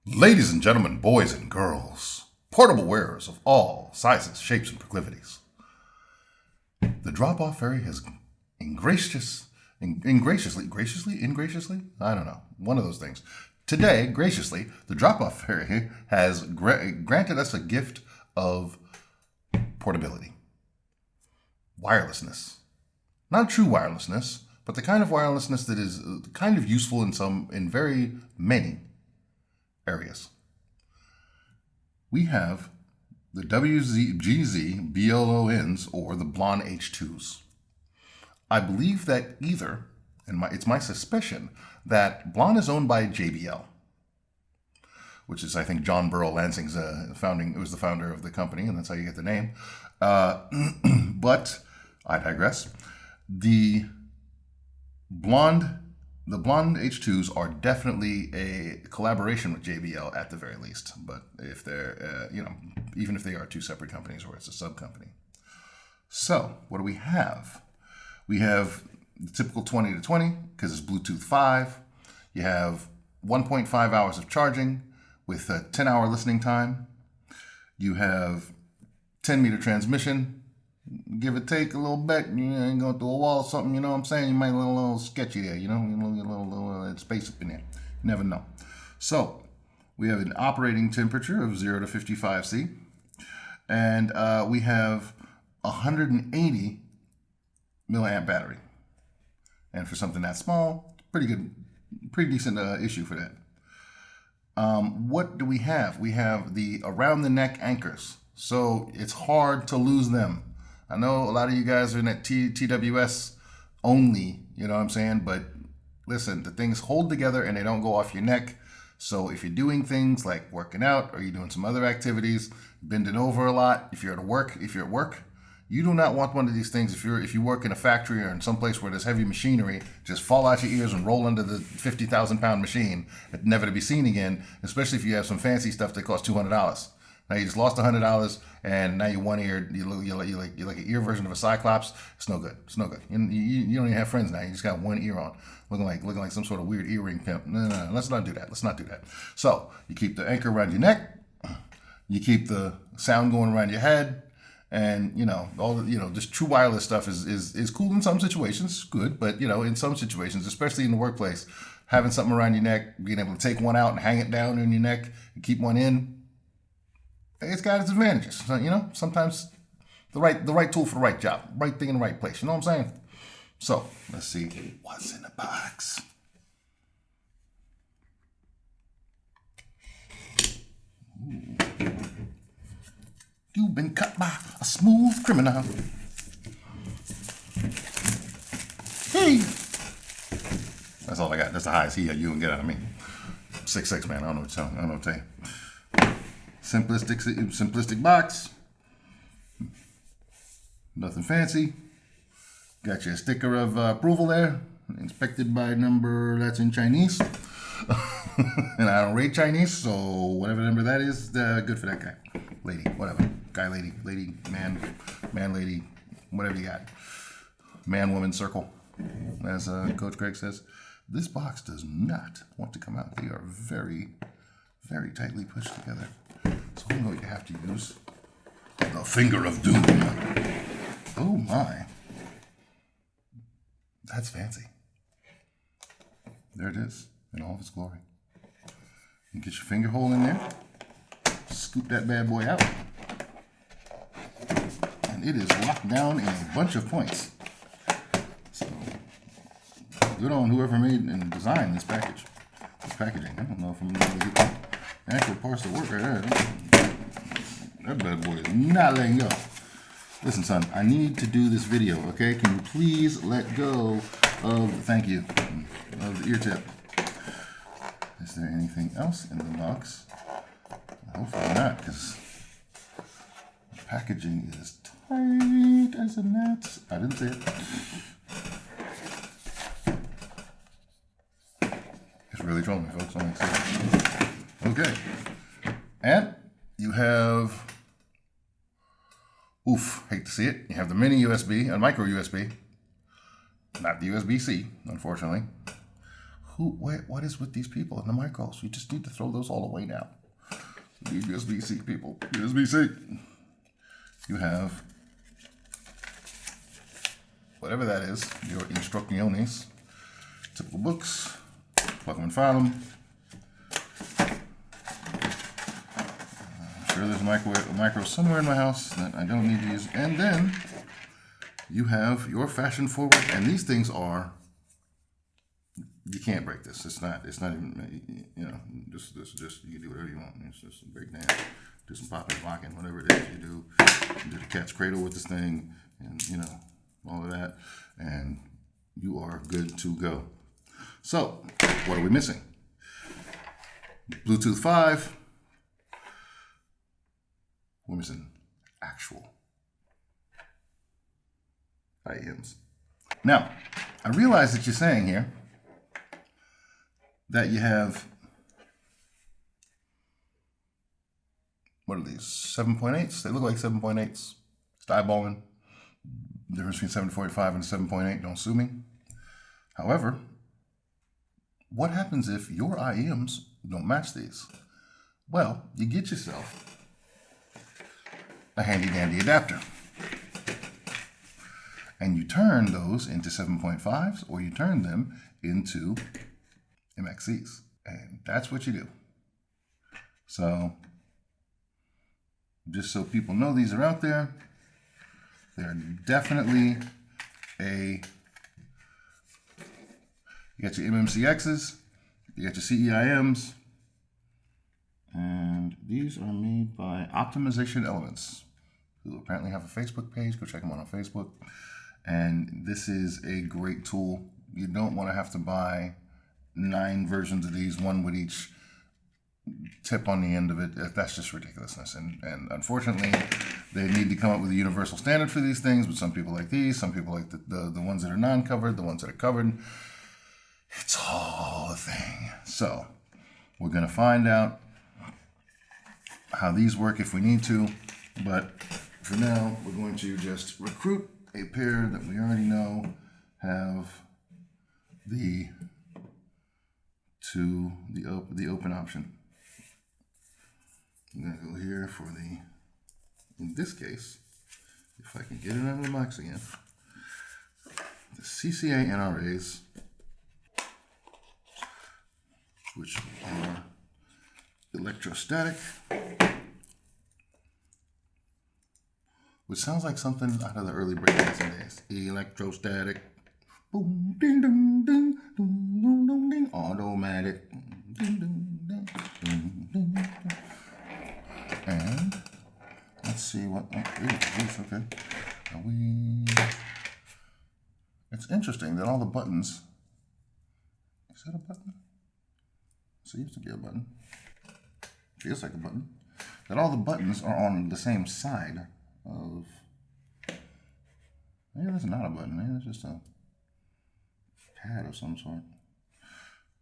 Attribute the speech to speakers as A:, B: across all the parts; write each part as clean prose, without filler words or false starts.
A: Ladies and gentlemen, boys and girls, portable wearers of all sizes, shapes, and proclivities, the drop-off fairy has ingraciously, I don't know, one of those things. Today, graciously, the drop-off fairy has granted us a gift of portability, wirelessness. Not true wirelessness, but the kind of wirelessness that is kind of useful in very many areas. We have the WGZ BLONs, or the Blon H2s. I believe that either, and it's my suspicion, that Blon is owned by JBL, which is, I think, John Burrell Lansing's was the founder of the company, and that's how you get the name. But I digress. The Blon H2s are definitely a collaboration with JBL at the very least. But if they're, even if they are two separate companies or it's a sub company. So what do we have? We have the typical 20 to 20 because it's Bluetooth 5. You have 1.5 hours of charging with a 10-hour listening time. You have 10-meter transmission. Give or take a little bit, you ain't going through a wall or something, you know what I'm saying? You might get a little sketchy there, you get a little space up in there. You never know. So, we have an operating temperature of 0 to 55 C, and we have 180 milliamp battery. And for something that small, pretty decent issue for that. What do we have? We have the around the neck anchors, so it's hard to lose them. I know a lot of you guys are in that TWS only, you know what I'm saying? But listen, the things hold together and they don't go off your neck. So if you're doing things like working out or you're doing some other activities, bending over a lot, if you're at work, you do not want one of these things. If you work in a factory or in some place where there's heavy machinery, just fall out your ears and roll under the 50,000 pound machine, never to be seen again, especially if you have some fancy stuff that costs $200. Now you just lost $100, and now you're one ear. You're like an ear version of a cyclops. It's no good. It's no good. You don't even have friends now. You just got one ear on, looking like some sort of weird earring pimp. No. Let's not do that. So you keep the anchor around your neck. You keep the sound going around your head, and just true wireless stuff is cool in some situations, good, but in some situations, especially in the workplace, having something around your neck, being able to take one out and hang it down in your neck and keep one in. It's got its advantages. So, sometimes the right tool for the right job, right thing in the right place. You know what I'm saying? So let's see what's in the box. Ooh. You've been cut by a smooth criminal. Hey, that's all I got. That's the highest you can get out of me. 6'6", man. I don't know what to tell you. Simplistic box. Nothing fancy. Got your sticker of approval there. Inspected by number that's in Chinese. And I don't rate Chinese, so whatever number that is, good for that guy. Lady, whatever. Guy, lady, man, lady, whatever you got. Man, woman, circle. As Coach Greg says, this box does not want to come out. They are very, very tightly pushed together. So I'm going to have to use the finger of doom. Oh my. That's fancy. There it is in all of its glory. You get your finger hole in there. Scoop that bad boy out. And it is locked down in a bunch of points. So good on whoever made and designed this packaging. I don't know if I'm going to get the actual parts to work right there. That bad boy is not letting go. Listen, son, I need to do this video, okay? Can you please let go of the ear tip? Is there anything else in the box? Hopefully not, because the packaging is tight as a gnat. I didn't say it. It's really trolling me, folks. I'm excited. Okay. And you have, hate to see it. You have the mini USB and micro USB. Not the USB-C, unfortunately. What is with these people in the micros? You just need to throw those all away now. USB-C, people. USB-C. You have whatever that is, your instrucciones, typical books, plug them and file them. I'm sure there's a micro somewhere in my house that I don't need to use. And then you have your fashion forward, and these things are, you can't break this. It's not even, you know, just you can do whatever you want. It's just a break dance, do some popping, locking, whatever it is you do. You do the cat's cradle with this thing, and you know, all of that, and you are good to go. So, what are we missing? Bluetooth 5. We're missing actual IEMs. Now, I realize that you're saying here that you have, what are these, 7.8s? They look like 7.8s. It's eyeballing. The difference between 7.45 and 7.8, don't sue me. However, what happens if your IEMs don't match these? Well, you get yourself a handy dandy adapter. And you turn those into 7.5s, or you turn them into MXCs. And that's what you do. So, just so people know these are out there, they're definitely you got your MMCXs, you got your CEIMs, and these are made by Optimization Elements, who apparently have a Facebook page. Go check them out on Facebook. And this is a great tool. You don't want to have to buy 9 versions of these, one with each tip on the end of it. That's just ridiculousness. And unfortunately, they need to come up with a universal standard for these things, but some people like these, some people like the ones that are non-covered, the ones that are covered. It's all a thing. So we're going to find out how these work if we need to, but for now, we're going to just recruit a pair that we already know have the open option. I'm going to go here for in this case, if I can get it out of the box again, the CCA NRAs, which are electrostatic, which sounds like something out of the early breakdancing days. Electrostatic, boom, ding, ding, ding, ding, ding, ding, ding, automatic, ding, ding, ding, ding, ding, ding. And let's see what. Okay. It's interesting that all the buttons. Is that a button? Seems to be a button. Feels like a button. That all the buttons are on the same side of. Maybe that's not a button. Maybe that's just a pad of some sort.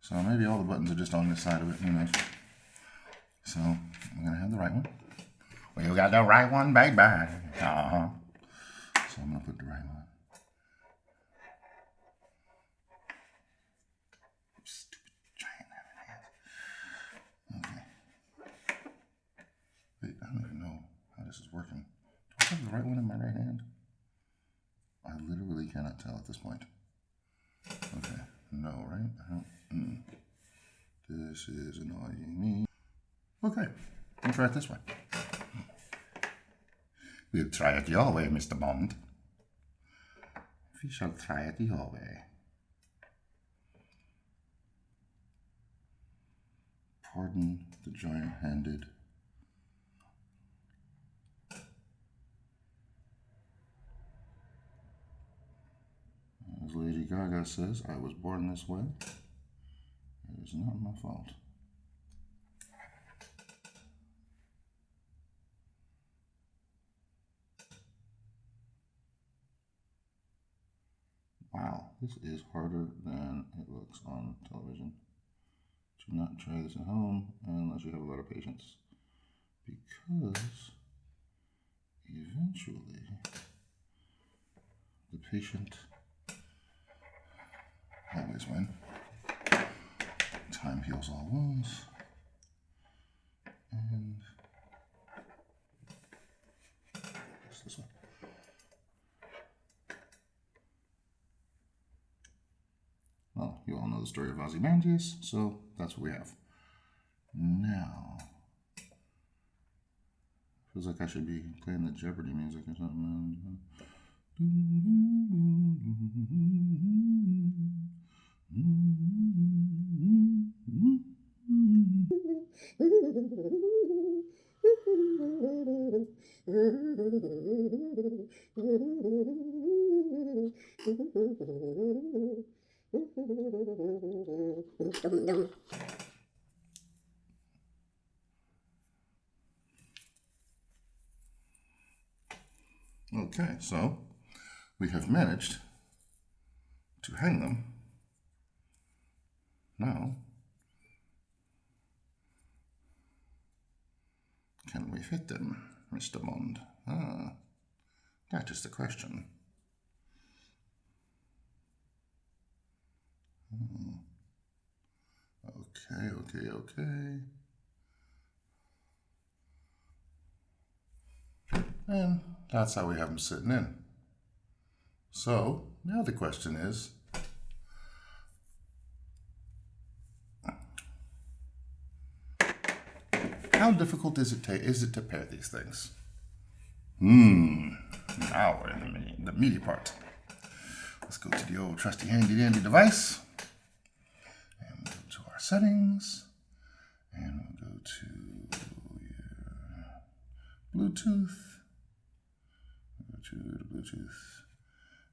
A: So maybe all the buttons are just on this side of it. Who knows? So I'm gonna have the right one. Well, you got the right one, baby. So I'm gonna put the right one. Stupid giant having hands. Okay. Wait, I don't even know how this is working. Do I have the right one in my right hand? I literally cannot tell at this point. Okay. No, right? This is annoying me. Okay. We'll try it this way. We'll try it your way, Mr. Bond. We shall try it your way. Pardon the giant-handed. As Lady Gaga says, I was born this way. It is not my fault. Wow, this is harder than it looks on television. Do not try this at home unless you have a lot of patience, because eventually the patient always wins. Time heals all wounds. And what's this one? Well, you all know the story of Ozymandias, so that's what we have. Now, feels like I should be playing the Jeopardy music or something. Okay, so we have managed to hang them. Now, can we fit them, Mr. Bond? That is the question. Okay. And that's how we have them sitting in. So, now the question is, how difficult is it to pair these things? Now we're in the meaty part. Let's go to the old trusty handy dandy device. And we'll go to our settings. And we'll go to your Bluetooth. We'll go to the Bluetooth.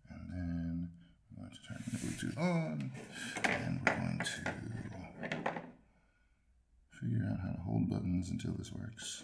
A: And then we're going to turn the Bluetooth on. And we're going to figure out how to hold buttons until this works.